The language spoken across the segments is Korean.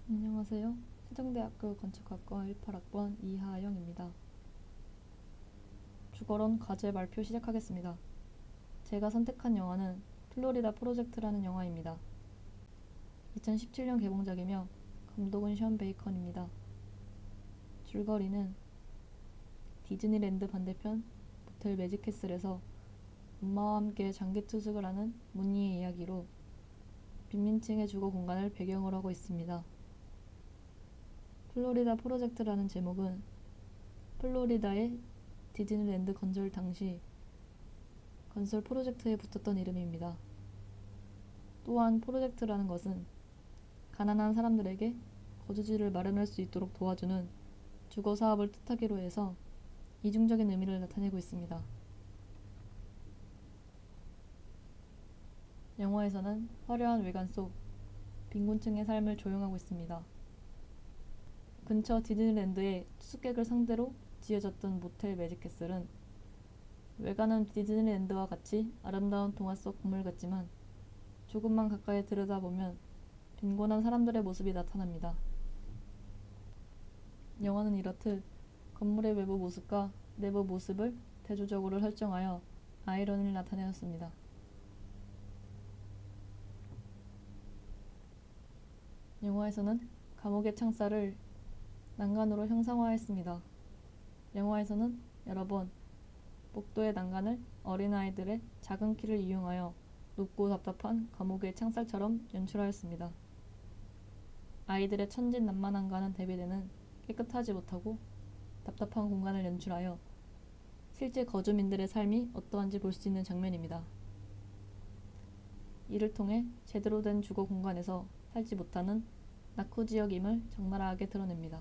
안녕하세요. 세종대학교 건축학과 18학번 이하영입니다. 주거론 과제 발표 시작하겠습니다. 제가 선택한 영화는 플로리다 프로젝트라는 영화입니다. 2017년 개봉작이며 감독은 션 베이컨입니다. 줄거리는 디즈니랜드 반대편 모텔 매직캐슬에서 엄마와 함께 장기 투숙을 하는 무늬의 이야기로 빈민층의 주거 공간을 배경으로 하고 있습니다. 플로리다 프로젝트라는 제목은 플로리다의 디즈니랜드 건설 당시 건설 프로젝트에 붙었던 이름입니다. 또한 프로젝트라는 것은 가난한 사람들에게 거주지를 마련할 수 있도록 도와주는 주거 사업을 뜻하기로 해서 이중적인 의미를 나타내고 있습니다. 영화에서는 화려한 외관 속 빈곤층의 삶을 조형하고 있습니다. 근처 디즈니랜드의 투숙객을 상대로 지어졌던 모텔 매직캐슬은 외관은 디즈니랜드와 같이 아름다운 동화 속 건물 같지만 조금만 가까이 들여다보면 빈곤한 사람들의 모습이 나타납니다. 영화는 이렇듯 건물의 외부 모습과 내부 모습을 대조적으로 설정하여 아이러니를 나타내었습니다. 영화에서는 감옥의 창살을 난간으로 형상화했습니다. 영화에서는 여러 번 복도의 난간을 어린아이들의 작은 키를 이용하여 높고 답답한 감옥의 창살처럼 연출하였습니다. 아이들의 천진난만함과는 대비되는 깨끗하지 못하고 답답한 공간을 연출하여 실제 거주민들의 삶이 어떠한지 볼 수 있는 장면입니다. 이를 통해 제대로 된 주거 공간에서 살지 못하는 낙후 지역임을 적나라하게 드러냅니다.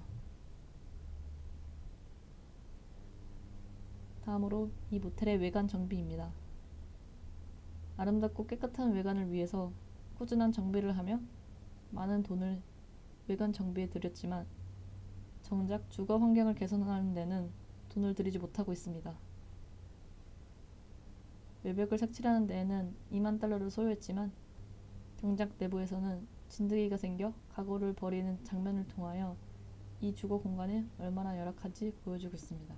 다음으로 이 모텔의 외관 정비입니다. 아름답고 깨끗한 외관을 위해서 꾸준한 정비를 하며 많은 돈을 외관 정비에 들였지만 정작 주거 환경을 개선하는 데는 돈을 들이지 못하고 있습니다. 외벽을 색칠하는 데에는 2만 달러를 소요했지만 정작 내부에서는 진드기가 생겨 가구를 버리는 장면을 통하여 이 주거 공간이 얼마나 열악한지 보여주고 있습니다.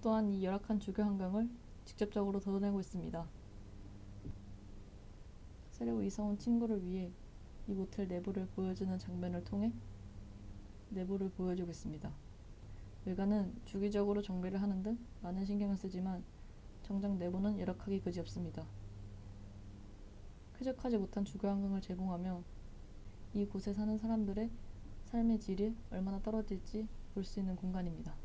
또한 이 열악한 주거 환경을 직접적으로 드러내고 있습니다. 새로 이사 온 친구를 위해 이 모텔 내부를 보여주는 장면을 통해 내부를 보여주고 있습니다. 외관은 주기적으로 정비를 하는 등 많은 신경을 쓰지만 정작 내부는 열악하기 그지없습니다. 쾌적하지 못한 주거 환경을 제공하며 이곳에 사는 사람들의 삶의 질이 얼마나 떨어질지 볼 수 있는 공간입니다.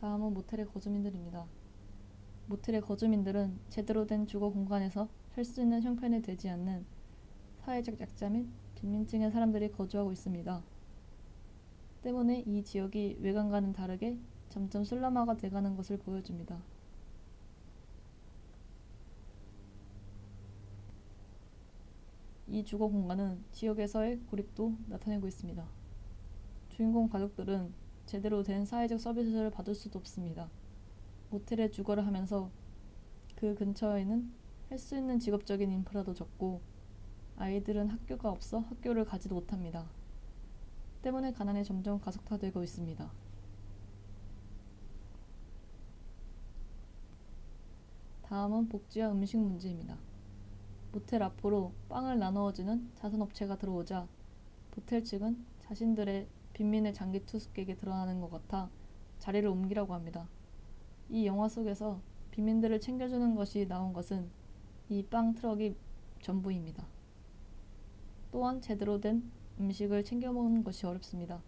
다음은 모텔의 거주민들입니다. 모텔의 거주민들은 제대로 된 주거 공간에서 살 수 있는 형편이 되지 않는 사회적 약자 및 빈민층의 사람들이 거주하고 있습니다. 때문에 이 지역이 외관과는 다르게 점점 슬럼화가 돼가는 것을 보여줍니다. 이 주거 공간은 지역에서의 고립도 나타내고 있습니다. 주인공 가족들은 제대로 된 사회적 서비스를 받을 수도 없습니다. 모텔에 주거를 하면서 그 근처에는 할 수 있는 직업적인 인프라도 적고 아이들은 학교가 없어 학교를 가지도 못합니다. 때문에 가난이 점점 가속화되고 있습니다. 다음은 복지와 음식 문제입니다. 모텔 앞으로 빵을 나누어주는 자선업체가 들어오자 모텔 측은 자신들의 빈민의 장기 투숙객이 드러나는 것 같아 자리를 옮기라고 합니다. 이 영화 속에서 빈민들을 챙겨주는 것이 나온 것은 이 빵 트럭이 전부입니다. 또한 제대로 된 음식을 챙겨 먹는 것이 어렵습니다.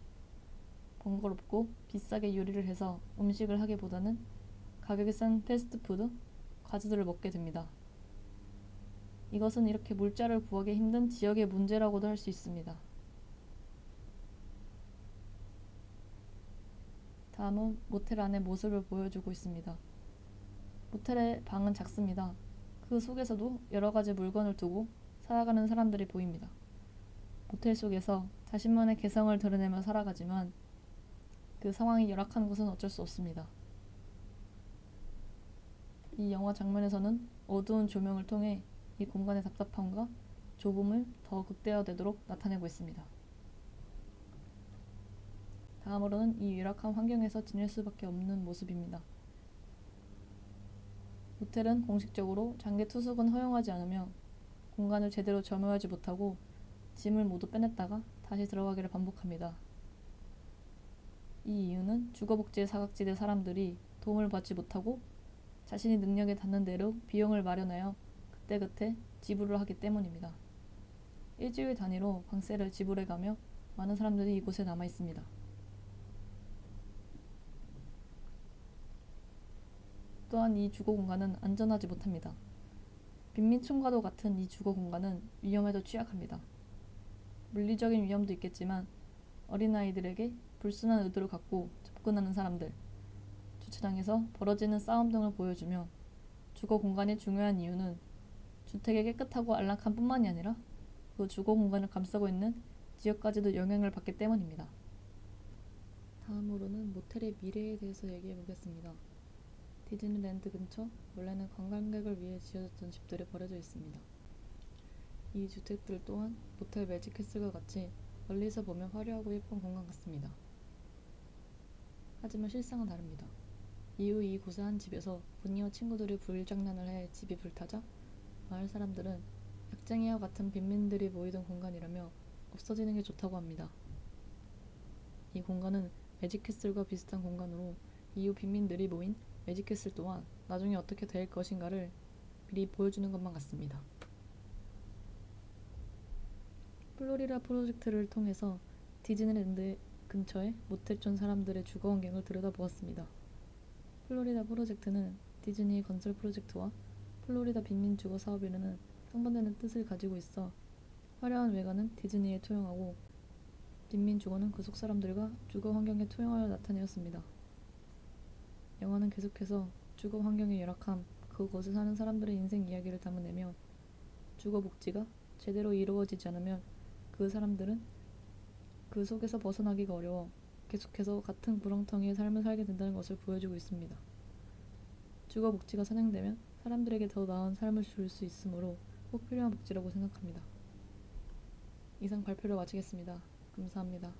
번거롭고 비싸게 요리를 해서 음식을 하기보다는 가격이 싼 패스트푸드, 과자들을 먹게 됩니다. 이것은 이렇게 물자를 구하기 힘든 지역의 문제라고도 할 수 있습니다. 다음은 모텔 안의 모습을 보여주고 있습니다. 모텔의 방은 작습니다. 그 속에서도 여러 가지 물건을 두고 살아가는 사람들이 보입니다. 모텔 속에서 자신만의 개성을 드러내며 살아가지만 그 상황이 열악한 것은 어쩔 수 없습니다. 이 영화 장면에서는 어두운 조명을 통해 이 공간의 답답함과 좁음을 더 극대화되도록 나타내고 있습니다. 다음으로는 이 열악한 환경에서 지낼 수밖에 없는 모습입니다. 모텔은 공식적으로 장기 투숙은 허용하지 않으며 공간을 제대로 점유하지 못하고 짐을 모두 빼냈다가 다시 들어가기를 반복합니다. 이 이유는 주거복지의 사각지대 사람들이 도움을 받지 못하고 자신이 능력에 닿는 대로 비용을 마련하여 그때그때 지불을 하기 때문입니다. 일주일 단위로 방세를 지불해가며 많은 사람들이 이곳에 남아 있습니다. 또한 이 주거 공간은 안전하지 못합니다. 빈민촌과도 같은 이 주거 공간은 위험에도 취약합니다. 물리적인 위험도 있겠지만 어린아이들에게 불순한 의도를 갖고 접근하는 사람들, 주차장에서 벌어지는 싸움 등을 보여주며 주거 공간이 중요한 이유는 주택이 깨끗하고 안락한 뿐만이 아니라 그 주거 공간을 감싸고 있는 지역까지도 영향을 받기 때문입니다. 다음으로는 모텔의 미래에 대해서 얘기해 보겠습니다. 디즈니랜드 근처 원래는 관광객을 위해 지어졌던 집들이 버려져 있습니다. 이 주택들 또한 모텔 매직캐슬과 같이 멀리서 보면 화려하고 예쁜 공간 같습니다. 하지만 실상은 다릅니다. 이후 이곳의 한 집에서 문희와 친구들이 불장난을 해 집이 불타자 마을 사람들은 약쟁이와 같은 빈민들이 모이던 공간이라며 없어지는 게 좋다고 합니다. 이 공간은 매직캐슬과 비슷한 공간으로 이후 빈민들이 모인 매직캐슬 또한 나중에 어떻게 될 것인가를 미리 보여주는 것만 같습니다. 플로리다 프로젝트를 통해서 디즈니랜드 근처의 모텔촌 사람들의 주거 환경을 들여다보았습니다. 플로리다 프로젝트는 디즈니 건설 프로젝트와 플로리다 빈민 주거 사업이라는 상반되는 뜻을 가지고 있어 화려한 외관은 디즈니에 투영하고 빈민 주거는 그 속 사람들과 주거 환경에 투영하여 나타내었습니다. 영화는 계속해서 주거 환경의 열악함, 그곳에 사는 사람들의 인생 이야기를 담아내며 주거 복지가 제대로 이루어지지 않으면 그 사람들은 그 속에서 벗어나기가 어려워 계속해서 같은 구렁텅이의 삶을 살게 된다는 것을 보여주고 있습니다. 주거 복지가 선행되면 사람들에게 더 나은 삶을 줄 수 있으므로 꼭 필요한 복지라고 생각합니다. 이상 발표를 마치겠습니다. 감사합니다.